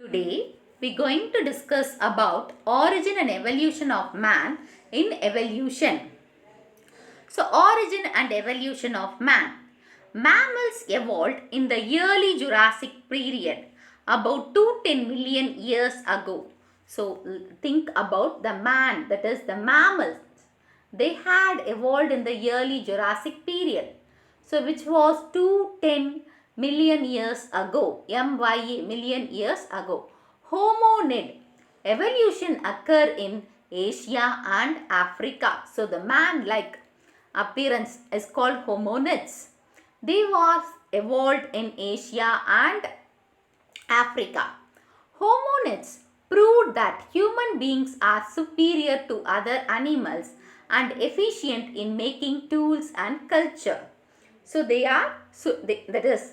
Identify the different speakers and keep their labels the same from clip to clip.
Speaker 1: Today we're going to discuss about origin and evolution of man in evolution. So origin and evolution of man. Mammals evolved in the early Jurassic period about 210 million years ago. So think about the man, that is the mammals. They had evolved in the early Jurassic period. So which was 210 million years ago. MYA, million years ago. Hominid. Evolution occurred in Asia and Africa. So the man-like appearance is called hominids. They was evolved in Asia and Africa. Hominids proved that human beings are superior to other animals and efficient in making tools and culture. So that is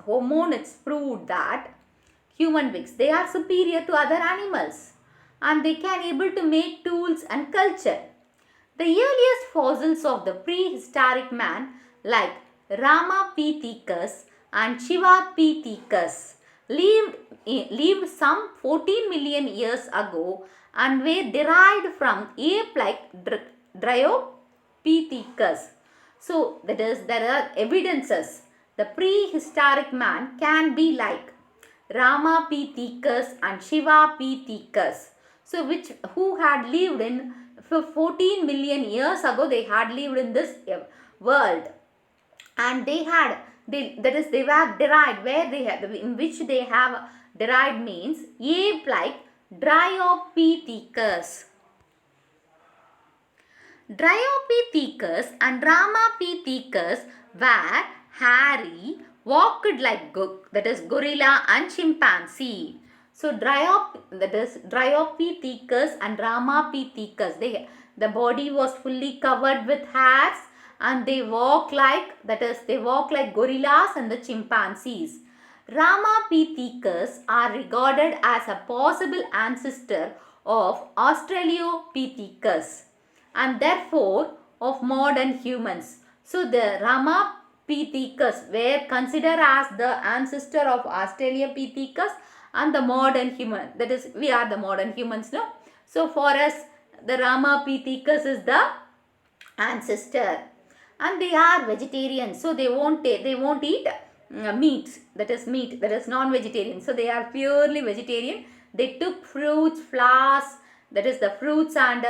Speaker 1: hominids proved that human beings, they are superior to other animals and they can able to make tools and culture. The earliest fossils of the prehistoric man like Ramapithecus and Chivapithecus lived some 14 million years ago and were derived from ape-like Dryopithecus. So that is, there are evidences the prehistoric man can be like Ramapithecus and Chivapithecus. So who had lived in 14 million years ago, they had lived in this world, and they were derived, in which they have derived means ape-like Dryopithecus. Dryopithecus and Ramapithecus were hairy, walked like gorilla and chimpanzee. So Dryopithecus and Ramapithecus, the body was fully covered with hairs and they walk like gorillas and the chimpanzees. Ramapithecus are regarded as a possible ancestor of Australopithecus and therefore of modern humans. So the Ramapithecus were considered as the ancestor of Australopithecus and the modern human, that is, we are the modern humans, no? So for us, the Ramapithecus is the ancestor, and they are vegetarians, so they won't eat meat, that is non-vegetarian. So they are purely vegetarian. They took fruits, flowers, that is the fruits and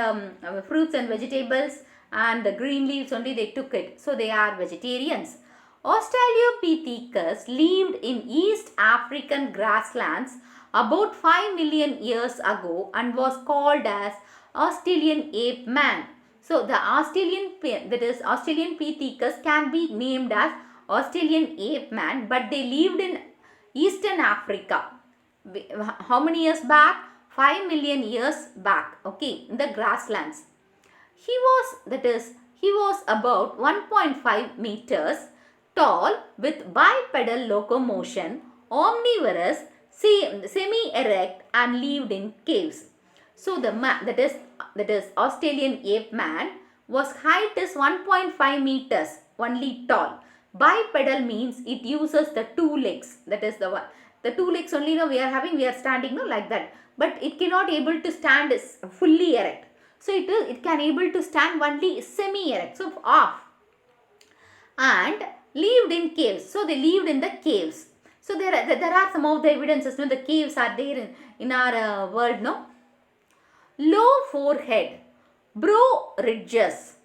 Speaker 1: vegetables, and the green leaves only they took it. So they are vegetarians. Australopithecus lived in East African grasslands about 5 million years ago and was called as Australian ape man. So the Australopithecus can be named as Australian ape man, but they lived in Eastern Africa. How many years back? 5 million years back, okay, in the grasslands. He was about 1.5 meters tall with bipedal locomotion, omnivorous, semi-erect, and lived in caves. So that is Australian ape man was height is 1.5 meters only tall. Bipedal means it uses the two legs. That is the two legs only. We are standing like that, but it cannot able to stand fully erect. So it can able to stand only semi-erect, so off, and lived in caves. So they lived in the caves. So there are some of the evidences. The caves are there in our world. Low forehead, brow ridges,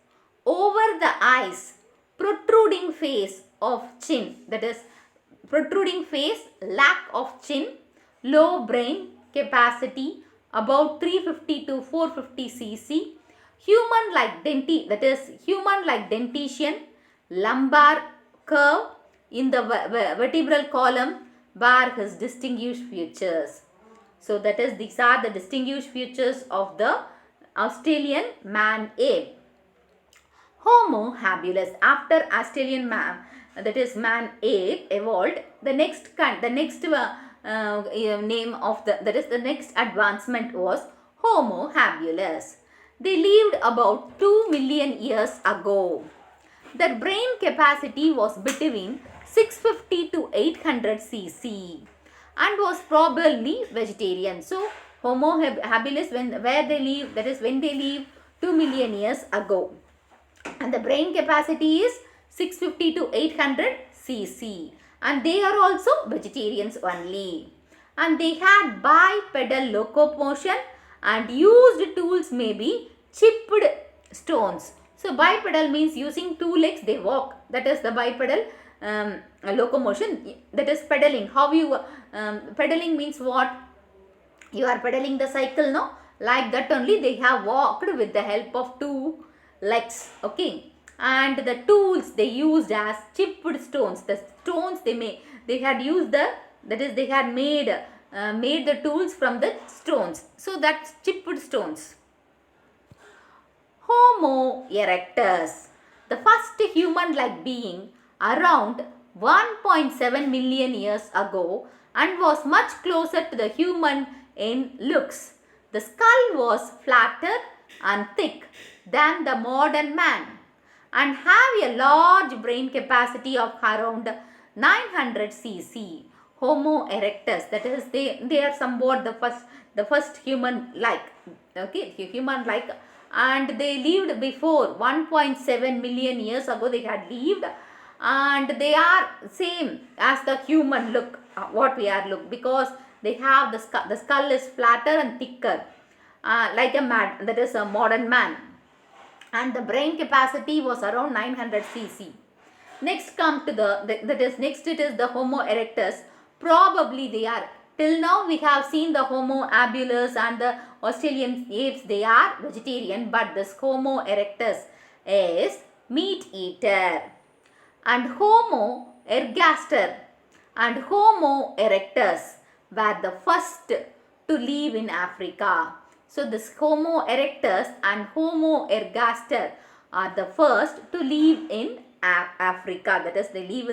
Speaker 1: over the eyes, protruding face of chin. That is protruding face, lack of chin, low brain capacity, about 350 to 450 cc, human-like dentition, lumbar curve in the vertebral column were his distinguished features. So these are the distinguished features of the Australian man ape. Homo habilis, after Australian man, that is man ape evolved, the next name of the next advancement was Homo habilis. They lived about 2 million years ago. Their brain capacity was between 650 to 800 cc and was probably vegetarian. So Homo habilis, where they live, that is when they live 2 million years ago. And the brain capacity is 650 to 800 cc. And they are also vegetarians only. And they had bipedal locomotion and used tools may be chipped stones. So bipedal means using two legs they walk. That is the bipedal locomotion. That is pedaling. How you pedaling means what? You are pedaling the cycle, no? Like that only they have walked with the help of two legs. Okay. And the tools they used as chipped stones. The stones they had used that is they had made the tools from the stones. So that's chipped stones. Homo erectus, the first human-like being around 1.7 million years ago and was much closer to the human in looks. The skull was flatter and thick than the modern man and have a large brain capacity of around 900 cc. Homo erectus, that is they are somewhat the first human like, okay, human like, and they lived before 1.7 million years ago they had lived, and they are same as the human look, what we are look, because they have the skull is flatter and thicker like a man, that is a modern man, and the brain capacity was around 900 cc. Next come to next it is the Homo erectus. Probably they are, till now we have seen the Homo habilis and the Australian apes, they are vegetarian, but this Homo erectus is meat eater. And Homo ergaster and Homo erectus were the first to live in Africa. So this Homo erectus and Homo ergaster are the first to live in Africa. That is, they leave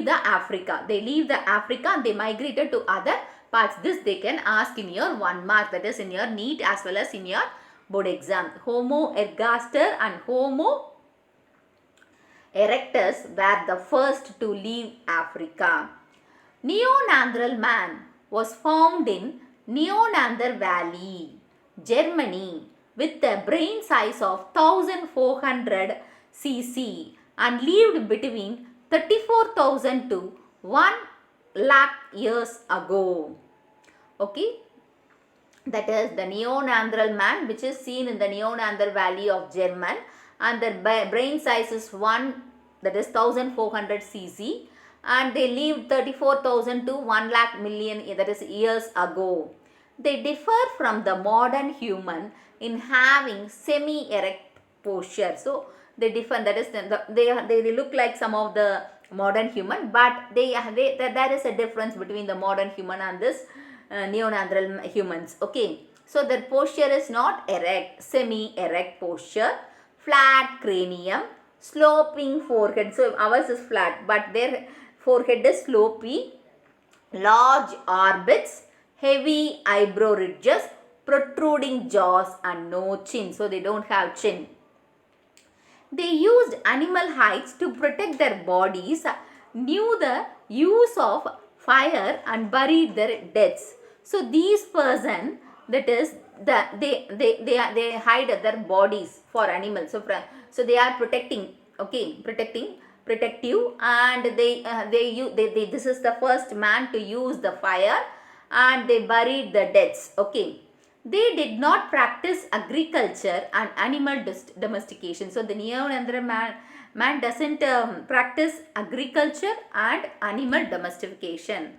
Speaker 1: the Africa. They leave the Africa and they migrated to other parts. This they can ask in your 1 mark, that is in your NEET as well as in your board exam. Homo ergaster and Homo erectus were the first to leave Africa. Neanderthal man was found in Neanderthal Valley, Germany, with a brain size of 1400 cc and lived between 34,000 to 1 lakh years ago. Okay, that is the Neanderthal man, which is seen in the Neanderthal Valley of German, and their brain size is 1400 cc, and they lived 34,000 to 1 lakh million, that is years ago. They differ from the modern human in having semi-erect posture. So they differ, that is they look like some of the modern human, but there is a difference between the modern human and this Neanderthal humans. Okay, so their posture is not erect, semi-erect posture, flat cranium, sloping forehead. So ours is flat, but their forehead is slopy, large orbits, heavy eyebrow ridges, protruding jaws and no chin. So they don't have chin. They used animal hides to protect their bodies, knew the use of fire and buried their deads. So these person, that is they hide their bodies for animals. So they are protecting, okay, protective, and this is the first man to use the fire, and they buried the deads. Okay. They did not practice agriculture and animal domestication. So the Neanderthal man doesn't practice agriculture and animal domestication.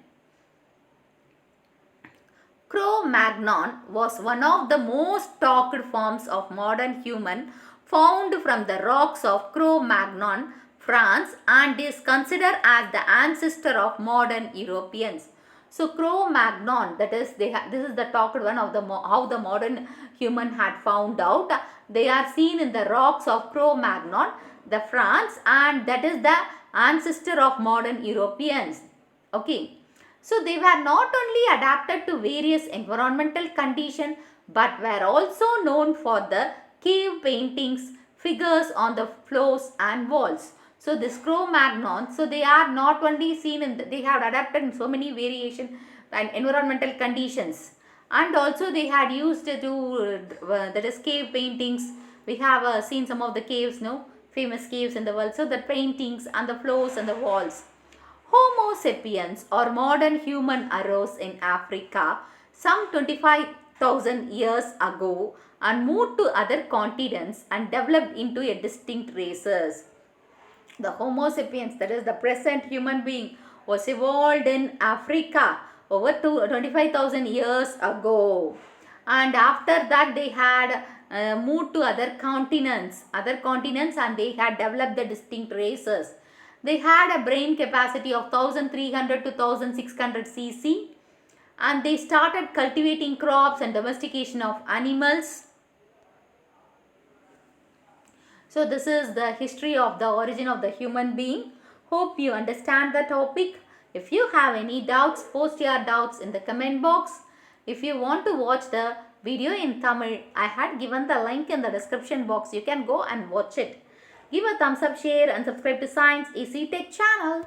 Speaker 1: Cro-Magnon was one of the most talked forms of modern human found from the rocks of Cro-Magnon, France, and is considered as the ancestor of modern Europeans. So Cro-Magnon, that is this is the talked one of how the modern human had found out. They are seen in the rocks of Cro-Magnon, the France, and that is the ancestor of modern Europeans. Okay. So they were not only adapted to various environmental conditions, but were also known for the cave paintings, figures on the floors and walls. So this Cro-Magnon, so they are not only seen in, they have adapted in so many variation and environmental conditions, and also they had used to that is cave paintings. We have seen some of the caves, no, famous caves in the world. So the paintings and the floors and the walls. Homo sapiens or modern human arose in Africa some 25,000 years ago and moved to other continents and developed into a distinct races. The Homo sapiens, that is the present human being, was evolved in Africa over 25,000 years ago. And after that they had moved to other continents and they had developed the distinct races. They had a brain capacity of 1300 to 1600 cc, and they started cultivating crops and domestication of animals. So this is the history of the origin of the human being. Hope you understand the topic. If you have any doubts, post your doubts in the comment box. If you want to watch the video in Tamil, I had given the link in the description box. You can go and watch it. Give a thumbs up, share and subscribe to Science Easy Tech channel.